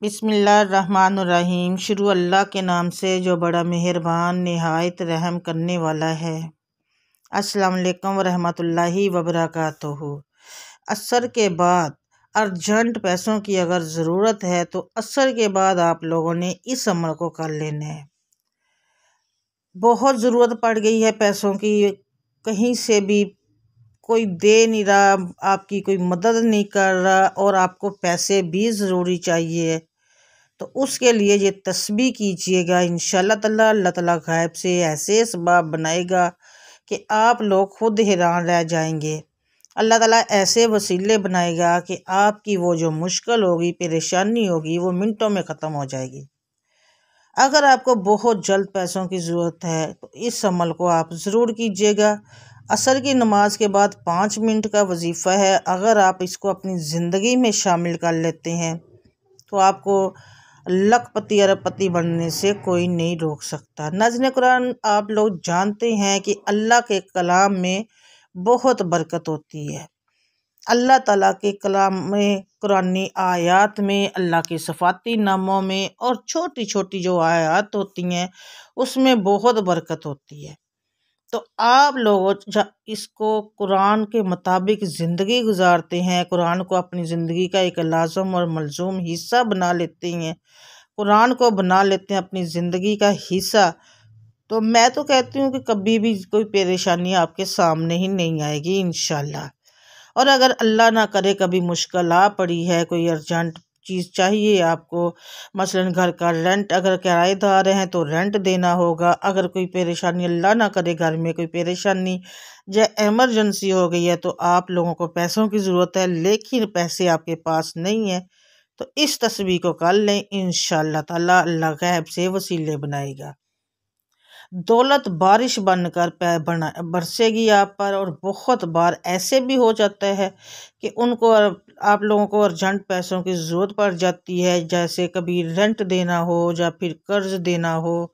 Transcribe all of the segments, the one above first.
बिस्मिल्लाहिर्रहमानुर्रहीम। शुरू अल्लाह के नाम से जो बड़ा मेहरबान निहायत रहम करने वाला है। अस्सलाम वालेकुम वरहमतुल्लाहि वबरकातुहू। असर के बाद अर्जेंट पैसों की अगर ज़रूरत है तो असर के बाद आप लोगों ने इस अमल को कर लेना है। बहुत ज़रूरत पड़ गई है पैसों की, कहीं से भी कोई दे नहीं रहा, आपकी कोई मदद नहीं कर रहा और आपको पैसे भी ज़रूरी चाहिए, तो उसके लिए ये तस्बीह कीजिएगा। इंशाअल्लाह ताला अल्लाह ताला गायब से ऐसे असबाब बनाएगा कि आप लोग खुद हैरान रह जाएंगे। अल्लाह ताला ऐसे वसीले बनाएगा कि आपकी वो जो मुश्किल होगी, परेशानी होगी, वो मिनटों में ख़त्म हो जाएगी। अगर आपको बहुत जल्द पैसों की ज़रूरत है तो इस अमल को आप ज़रूर कीजिएगा। असर की नमाज के बाद 5 मिनट का वजीफ़ा है। अगर आप इसको अपनी ज़िंदगी में शामिल कर लेते हैं तो आपको लखपति अरबपति बनने से कोई नहीं रोक सकता। नाज़रीन कुरान, आप लोग जानते हैं कि अल्लाह के कलाम में बहुत बरकत होती है। अल्लाह ताला के कलाम में, कुरानी आयात में, अल्लाह के सफ़ाती नामों में और छोटी छोटी जो आयात होती हैं उसमें बहुत बरकत होती है। तो आप लोग इसको कुरान के मुताबिक ज़िंदगी गुजारते हैं, कुरान को अपनी ज़िंदगी का एक लाज़म और मलज़ूम हिस्सा बना लेते हैं, कुरान को बना लेते हैं अपनी ज़िंदगी का हिस्सा, तो मैं तो कहती हूँ कि कभी भी कोई परेशानी आपके सामने ही नहीं आएगी इंशाल्लाह। और अगर अल्लाह ना करे कभी मुश्किल आ पड़ी है, कोई अर्जेंट चीज़ चाहिए आपको, मसलन घर का रेंट, अगर किराएदार हैं तो रेंट देना होगा, अगर कोई परेशानी अल्लाह ना करे घर में कोई परेशानी या एमरजेंसी हो गई है तो आप लोगों को पैसों की ज़रूरत है लेकिन पैसे आपके पास नहीं है, तो इस तस्वीर को कर लें। इंशाअल्लाह ताला अल्लाह गैब से वसीले बनाएगा। दौलत बारिश बनकर बरसेगी आप पर। और बहुत बार ऐसे भी हो जाता है कि उनको आप लोगों को अर्जेंट पैसों की ज़रूरत पड़ जाती है, जैसे कभी रेंट देना हो या फिर कर्ज देना हो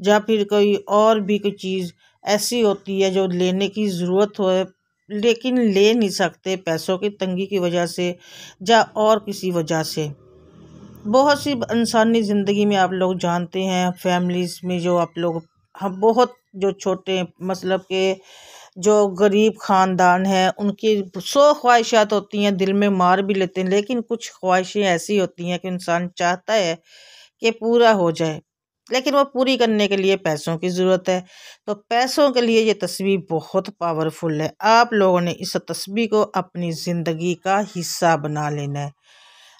या फिर कोई और भी कोई चीज़ ऐसी होती है जो लेने की ज़रूरत हो लेकिन ले नहीं सकते पैसों की तंगी की वजह से या और किसी वजह से। बहुत सी इंसानी ज़िंदगी में आप लोग जानते हैं, फैमिलीज़ में जो आप लोग, हम बहुत जो छोटे मतलब के जो गरीब ख़ानदान हैं उनकी 100 ख्वाहिशात होती हैं, दिल में मार भी लेते हैं, लेकिन कुछ ख्वाहिशें ऐसी होती हैं कि इंसान चाहता है कि पूरा हो जाए, लेकिन वो पूरी करने के लिए पैसों की ज़रूरत है। तो पैसों के लिए ये तस्बीह बहुत पावरफुल है। आप लोगों ने इस तस्बीह को अपनी ज़िंदगी का हिस्सा बना लेना है।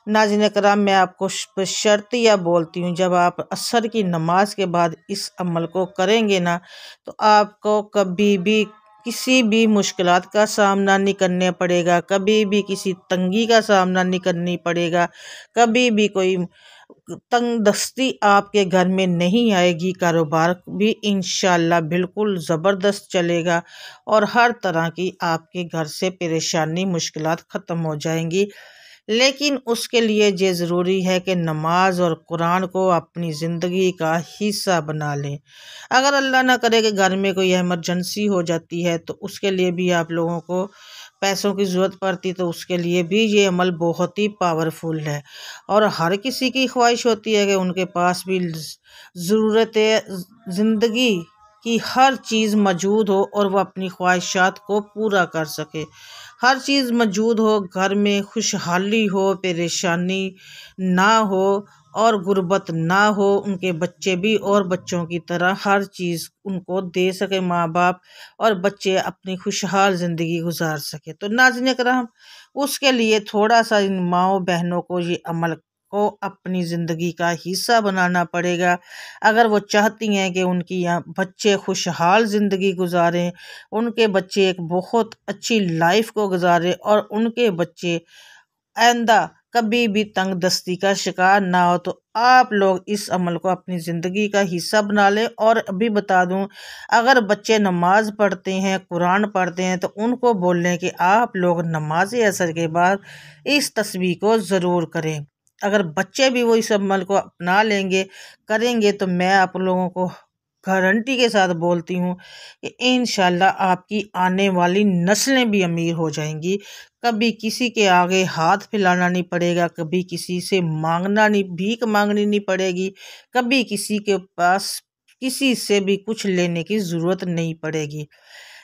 नाज़रीन कराम, मैं आपको शर्तिया बोलती हूँ, जब आप असर की नमाज के बाद इस अमल को करेंगे ना तो आपको कभी भी किसी भी मुश्किलात का सामना नहीं करना पड़ेगा, कभी भी किसी तंगी का सामना नहीं करनी पड़ेगा, कभी भी कोई तंग दस्ती आपके घर में नहीं आएगी। कारोबार भी इंशाल्लाह बिल्कुल ज़बरदस्त चलेगा और हर तरह की आपके घर से परेशानी मुश्किलात ख़त्म हो जाएंगी। लेकिन उसके लिए ये ज़रूरी है कि नमाज और कुरान को अपनी ज़िंदगी का हिस्सा बना लें। अगर अल्लाह ना करे कि घर में कोई इमरजेंसी हो जाती है तो उसके लिए भी आप लोगों को पैसों की ज़रूरत पड़ती, तो उसके लिए भी ये अमल बहुत ही पावरफुल है। और हर किसी की ख्वाहिश होती है कि उनके पास भी ज़रूरत ज़िंदगी की हर चीज़ मौजूद हो और वह अपनी ख्वाहिशात को पूरा कर सके, हर चीज़ मौजूद हो, घर में खुशहाली हो, परेशानी ना हो और गुर्बत ना हो, उनके बच्चे भी और बच्चों की तरह हर चीज़ उनको दे सके माँ बाप और बच्चे अपनी खुशहाल ज़िंदगी गुजार सके। तो नाज़रीन करम, उसके लिए थोड़ा सा इन माँओं बहनों को ये अमल को अपनी ज़िंदगी का हिस्सा बनाना पड़ेगा। अगर वो चाहती हैं कि उनकी यहाँ बच्चे खुशहाल ज़िंदगी गुजारें, उनके बच्चे एक बहुत अच्छी लाइफ को गुजारें और उनके बच्चे आइंदा कभी भी तंग दस्ती का शिकार ना हो, तो आप लोग इस अमल को अपनी ज़िंदगी का हिस्सा बना लें। और अभी बता दूं, अगर बच्चे नमाज़ पढ़ते हैं, कुरान पढ़ते हैं, तो उनको बोल लें कि आप लोग नमाज असर के बाद इस तस्बीह को ज़रूर करें। अगर बच्चे भी वो इस अमल को अपना लेंगे, करेंगे, तो मैं आप लोगों को गारंटी के साथ बोलती हूँ कि इंशाल्लाह आपकी आने वाली नस्लें भी अमीर हो जाएंगी। कभी किसी के आगे हाथ फैलाना नहीं पड़ेगा, कभी किसी से मांगना नहीं, भीख मांगनी नहीं पड़ेगी, कभी किसी के पास किसी से भी कुछ लेने की ज़रूरत नहीं पड़ेगी।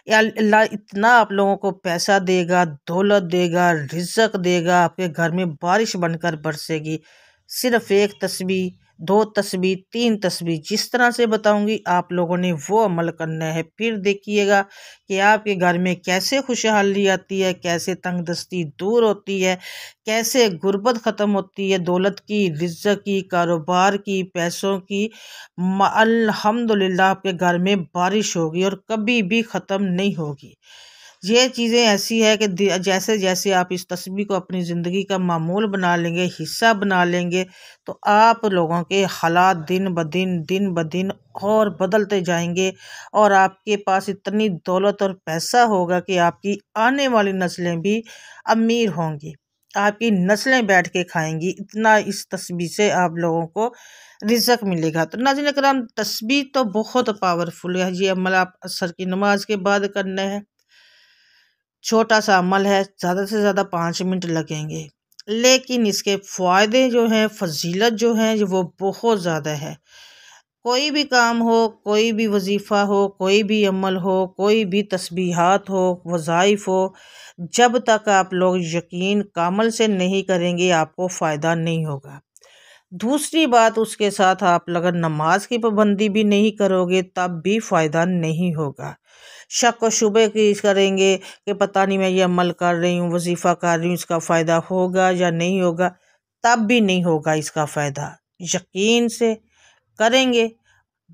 या अल्लाह इतना आप लोगों को पैसा देगा, दौलत देगा, रिज़्क देगा, आपके घर में बारिश बनकर बरसेगी। सिर्फ एक तस्बीह, दो तस्बीह, तीन तस्बीह, जिस तरह से बताऊंगी आप लोगों ने वो अमल करना है। फिर देखिएगा कि आपके घर में कैसे खुशहाली आती है, कैसे तंगदस्ती दूर होती है, कैसे गुर्बत ख़त्म होती है, दौलत की, रिज़्क की, कारोबार की, पैसों की। अल्हम्दुलिल्लाह आपके घर में बारिश होगी और कभी भी ख़त्म नहीं होगी। ये चीज़ें ऐसी है कि जैसे जैसे आप इस तस्बीह को अपनी ज़िंदगी का मामूल बना लेंगे, हिस्सा बना लेंगे, तो आप लोगों के हालात दिन ब दिन और बदलते जाएंगे और आपके पास इतनी दौलत और पैसा होगा कि आपकी आने वाली नस्लें भी अमीर होंगी, आपकी नस्लें बैठ के खाएंगी। इतना इस तस्बीह से आप लोगों को रिज़्क मिलेगा। तो नाज़रीन करम, तस्बीह तो बहुत पावरफुल है। ये अमल आप असर की नमाज के बाद करना है। छोटा सा अमल है, ज़्यादा से ज़्यादा 5 मिनट लगेंगे, लेकिन इसके फ़ायदे जो हैं, फजीलत जो हैं, वो बहुत ज़्यादा है। कोई भी काम हो, कोई भी वजीफ़ा हो, कोई भी अमल हो, कोई भी तस्बीहात हो, वज़ाइफ हो, जब तक आप लोग यकीन कामल से नहीं करेंगे आपको फ़ायदा नहीं होगा। दूसरी बात, उसके साथ आप अगर नमाज की पाबंदी भी नहीं करोगे तब भी फ़ायदा नहीं होगा। शक व शुबे की करेंगे कि पता नहीं मैं ये अमल कर रही हूँ, वजीफ़ा कर रही हूँ, इसका फ़ायदा होगा या नहीं होगा, तब भी नहीं होगा इसका फ़ायदा। यकीन से करेंगे,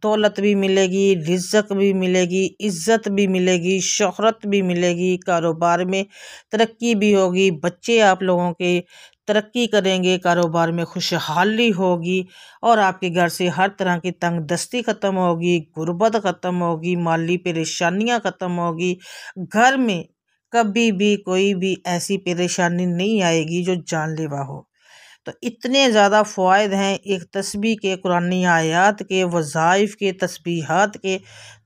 दौलत भी मिलेगी, रिज़्क भी मिलेगी, इज़्ज़त भी मिलेगी, शोहरत भी मिलेगी, कारोबार में तरक्की भी होगी, बच्चे आप लोगों के तरक्की करेंगे, कारोबार में खुशहाली होगी और आपके घर से हर तरह की तंगदस्ती ख़त्म होगी, गुर्बत ख़त्म होगी, माली परेशानियां ख़त्म होगी। घर में कभी भी कोई भी ऐसी परेशानी नहीं आएगी जो जानलेवा हो। तो इतने ज़्यादा फ़वाइद हैं एक तस्बीह के, कुरानी आयात के, वज़ाइफ के, तस्बीहात के।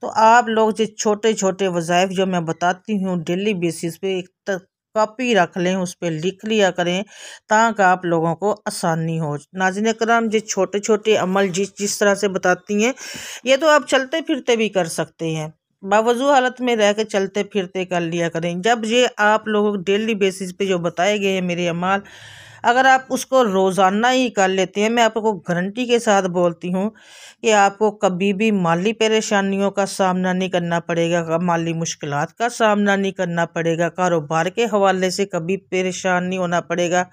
तो आप लोग जो छोटे छोटे वज़ाइफ जो मैं बताती हूँ डेली बेसिस पे, एक कॉपी रख लें, उस पर लिख लिया करें ताकि आप लोगों को आसानी हो। नाज़रीन करम, जो छोटे छोटे अमल जिस जिस तरह से बताती हैं, ये तो आप चलते फिरते भी कर सकते हैं, बावजू हालत में रह के चलते फिरते कर लिया करें। जब ये आप लोगों डेली बेसिस पे जो बताए गए हैं मेरे अमाल, अगर आप उसको रोज़ाना ही कर लेते हैं, मैं आपको गारंटी के साथ बोलती हूँ कि आपको कभी भी माली परेशानियों का सामना नहीं करना पड़ेगा, माली मुश्किलात का सामना नहीं करना पड़ेगा, कारोबार के हवाले से कभी परेशान नहीं होना पड़ेगा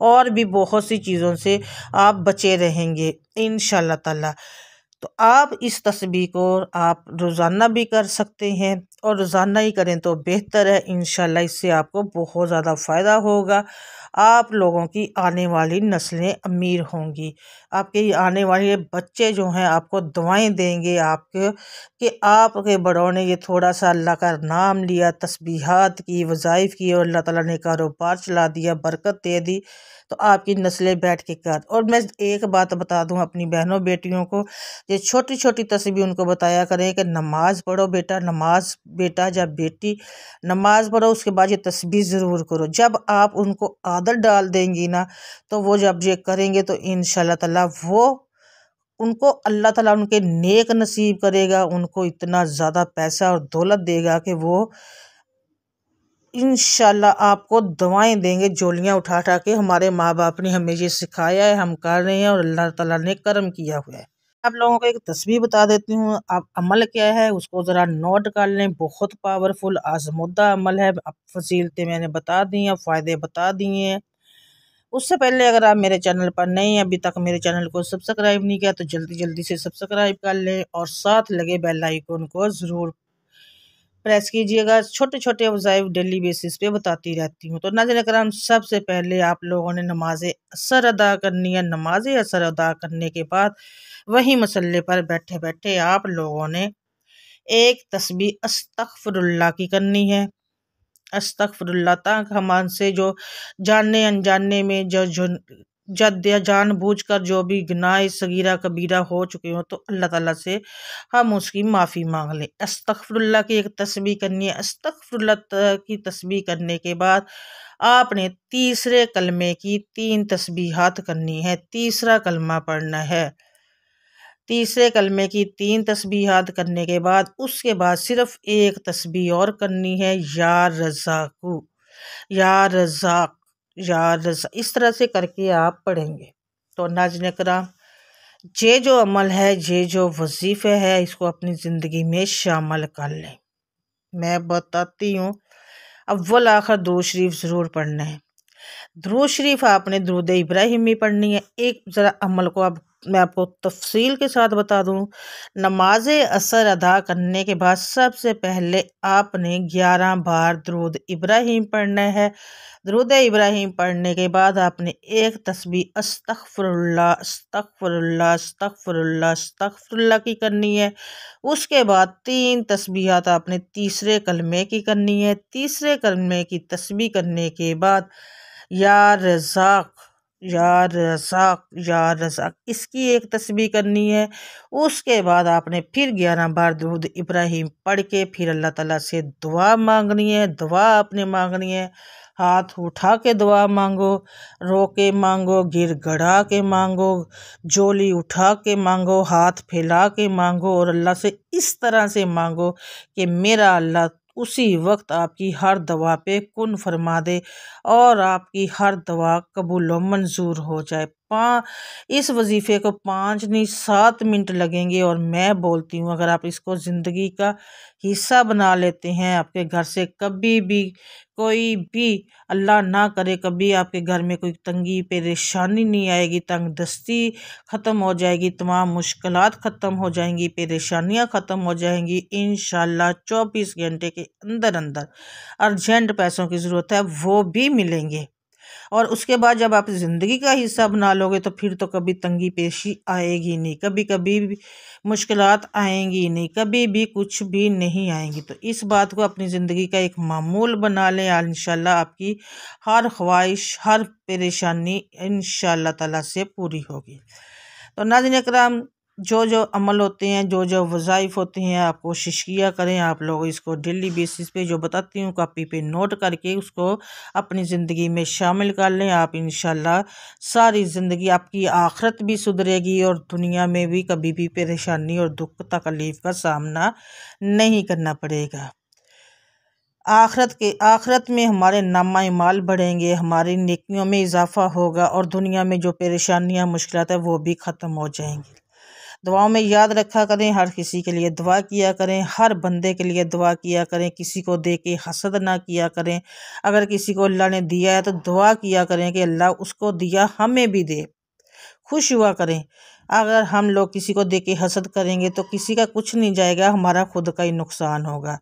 और भी बहुत सी चीज़ों से आप बचे रहेंगे इंशाल्लाह ताला। तो आप इस तस्बीह को आप रोज़ाना भी कर सकते हैं और रोज़ाना ही करें तो बेहतर है। इंशाल्लाह इससे आपको बहुत ज़्यादा फ़ायदा होगा। आप लोगों की आने वाली नस्लें अमीर होंगी, आपके आने वाले बच्चे जो हैं आपको दुआएं देंगे आपके, कि आपके बड़ों ने ये थोड़ा सा अल्लाह का नाम लिया, तस्बीहात की, वज़ाइफ की और अल्लाह ताला ने कारोबार चला दिया, बरकत दे दी, तो आपकी नस्लें बैठ के कर। और मैं एक बात बता दूं अपनी बहनों बेटियों को, ये छोटी छोटी तस्बीह उनको बताया करें कि नमाज पढ़ो बेटा, नमाज बेटा या बेटी, नमाज पढ़ो, उसके बाद ये तस्बीह ज़रूर करो। जब आप उनको आदत डाल देंगी ना, तो वो जब ये करेंगे तो इंशाल्लाह ताला वो उनको अल्लाह ताला उनके नेक नसीब करेगा, उनको इतना ज़्यादा पैसा और दौलत देगा कि वो इंशाल्लाह आपको दुआएं देंगे, जोलियां उठा उठा के। हमारे माँ बाप ने हमें ये सिखाया है, हम कर रहे हैं और अल्लाह ताला ने करम किया हुआ है। आप लोगों को एक तस्वीर बता देती हूँ, आप अमल क्या है उसको ज़रा नोट कर लें। बहुत पावरफुल आजमुद्दा अमल है। अब फजीलतें मैंने बता दी हैं, फ़ायदे बता दिए हैं। उससे पहले अगर आप मेरे चैनल पर नए हैं, अभी तक मेरे चैनल को सब्सक्राइब नहीं किया, तो जल्दी जल्दी से सब्सक्राइब कर लें और साथ लगे बेल आइकन को ज़रूर प्रेस कीजिएगा। छोटे छोटे वज़ाइफ डेली बेसिस पे बताती रहती हूँ। तो नाज़रीन करम, सबसे पहले आप लोगों ने नमाज असर अदा करनी है। नमाज असर अदा करने के बाद वही मसल्ले पर बैठे बैठे आप लोगों ने एक तस्बीह अस्तगफिरुल्लाह की करनी है। अस्तगफिरुल्लाह, ताकि हमसे जो जानने अनजाने में जो जो जद या जानबूझकर जो भी गुनाह सगीरा कबीरा हो चुके हो तो अल्लाह ताला से हम उसकी माफ़ी मांग लें। अस्तगफिरुल्लाह की एक तस्बीह करनी है। अस्तगफिरुल्लाह की तस्बीह करने के बाद आपने तीसरे कलमे की 3 तस्बीहात करनी है। तीसरा कलमा पढ़ना है। तीसरे कलमे की 3 तस्बीहात करने के बाद उसके बाद सिर्फ एक तस्बीह और करनी है, या रज़ाकू, या रज़ाक, या रज़ा, इस तरह से करके आप पढ़ेंगे। तो नाज़रीन किराम, ये जो अमल है, ये जो वजीफ़े है, इसको अपनी ज़िंदगी में शामिल कर लें। मैं बताती हूँ। अव्वल आखिर दुरूद शरीफ ज़रूर पढ़ना है। दुरूद शरीफ आपने दुरूद इब्राहिमी पढ़नी है। एक ज़रा अमल को अब मैं आपको तफसील के साथ बता दूं। नमाज असर अदा करने के बाद सबसे पहले आपने 11 बार दुरूद इब्राहिम पढ़ना है। दुरूद इब्राहिम पढ़ने के बाद आपने एक तस्बीह अस्तगफिरुल्लाह अस्तगफिरुल्लाह अस्तगफिरुल्लाह अस्तगफिरुल्लाह की करनी है। उसके बाद 3 तस्बीहात आपने तीसरे कलमे की करनी है। तीसरे कलमे की तस्बीह करने के बाद या रज़ाक, या रज़ाक, या रज़ाक, इसकी एक तस्बीह करनी है। उसके बाद आपने फिर 11 बार दुरूद इब्राहिम पढ़ के फिर अल्लाह ताला से दुआ मांगनी है। दुआ आपने मांगनी है, हाथ उठा के दुआ मांगो, रो के मांगो, गिड़गड़ा के मांगो, जोली उठा के मांगो, हाथ फैला के मांगो और अल्लाह से इस तरह से मांगो कि मेरा अल्लाह उसी वक्त आपकी हर दुआ पे कुन फरमा दे और आपकी हर दुआ कबूल व मंजूर हो जाए। इस वजीफ़े को 5 नहीं 7 मिनट लगेंगे और मैं बोलती हूँ अगर आप इसको ज़िंदगी का हिस्सा बना लेते हैं, आपके घर से कभी भी कोई भी, अल्लाह ना करे, कभी आपके घर में कोई तंगी परेशानी नहीं आएगी, तंग दस्ती ख़त्म हो जाएगी, तमाम मुश्किलात ख़त्म हो जाएंगी, परेशानियां ख़त्म हो जाएंगी इंशाल्लाह। 24 घंटे के अंदर अंदर अर्जेंट पैसों की ज़रूरत है वो भी मिलेंगे। और उसके बाद जब आप ज़िंदगी का हिस्सा बना लोगे तो फिर तो कभी तंगी पेशी आएगी नहीं, कभी कभी भी मुश्किलात आएंगी नहीं, कभी भी कुछ भी नहीं आएंगी। तो इस बात को अपनी ज़िंदगी का एक मामूल बना लें। इंशाल्लाह आपकी हर ख्वाहिश, हर परेशानी इंशाल्लाह ताला से पूरी होगी। तो नाज़रीन इकराम, जो जो अमल होते हैं, जो जो वज़ाइफ होते हैं, आप कोशिश किया करें आप लोग इसको डेली बेसिस पे जो बताती हूँ कॉपी पे नोट करके उसको अपनी ज़िंदगी में शामिल कर लें। आप इंशाल्लाह सारी ज़िंदगी आपकी आखिरत भी सुधरेगी और दुनिया में भी कभी भी परेशानी और दुख तकलीफ़ का सामना नहीं करना पड़ेगा। आखिरत में हमारे नामा माल बढ़ेंगे, हमारी नेकियों में इजाफ़ा होगा और दुनिया में जो परेशानियां मुश्किलात है वो भी ख़त्म हो जाएंगी। दुआओं में याद रखा करें, हर किसी के लिए दुआ किया करें, हर बंदे के लिए दुआ किया करें, किसी को दे के हसद ना किया करें। अगर किसी को अल्लाह ने दिया है तो दुआ किया करें कि अल्लाह उसको दिया हमें भी दे, खुश हुआ करें। अगर हम लोग किसी को देख के हसद करेंगे तो किसी का कुछ नहीं जाएगा, हमारा खुद का ही नुकसान होगा।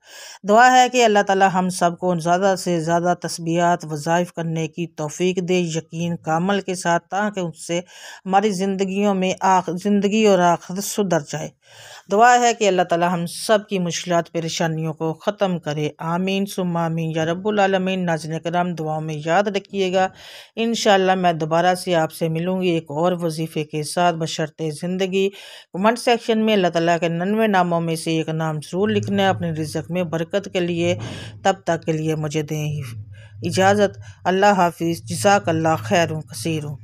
दुआ है कि अल्लाह ताला हम सबको ज़्यादा से ज़्यादा तस्बीहात वज़ाइफ करने की तौफीक दे, यकीन कामल के साथ, ताकि उससे हमारी ज़िंदगियों में ज़िंदगी और आखिरत सुधर जाए। दुआ है कि अल्लाह ताला हम सब की मुश्किलात परेशानियों को ख़त्म करे। आमीन सुम्मा आमीन या रब्बुल आलमीन। नाज़रीन किराम, दुआओं में याद रखिएगा। इंशाअल्लाह मैं दोबारा से आपसे मिलूँगी एक और वजीफ़े के साथ, बशर्ते ज़िंदगी। कमेंट सेक्शन में अल्लाह ताला के 99 नामों में से एक नाम ज़रूर लिखना है अपने रिज़्क़ में बरकत के लिए। तब तक के लिए मुझे दें इजाज़त। अल्लाह हाफिज़। जज़ाकल्लाह खैरुन कसीरुन।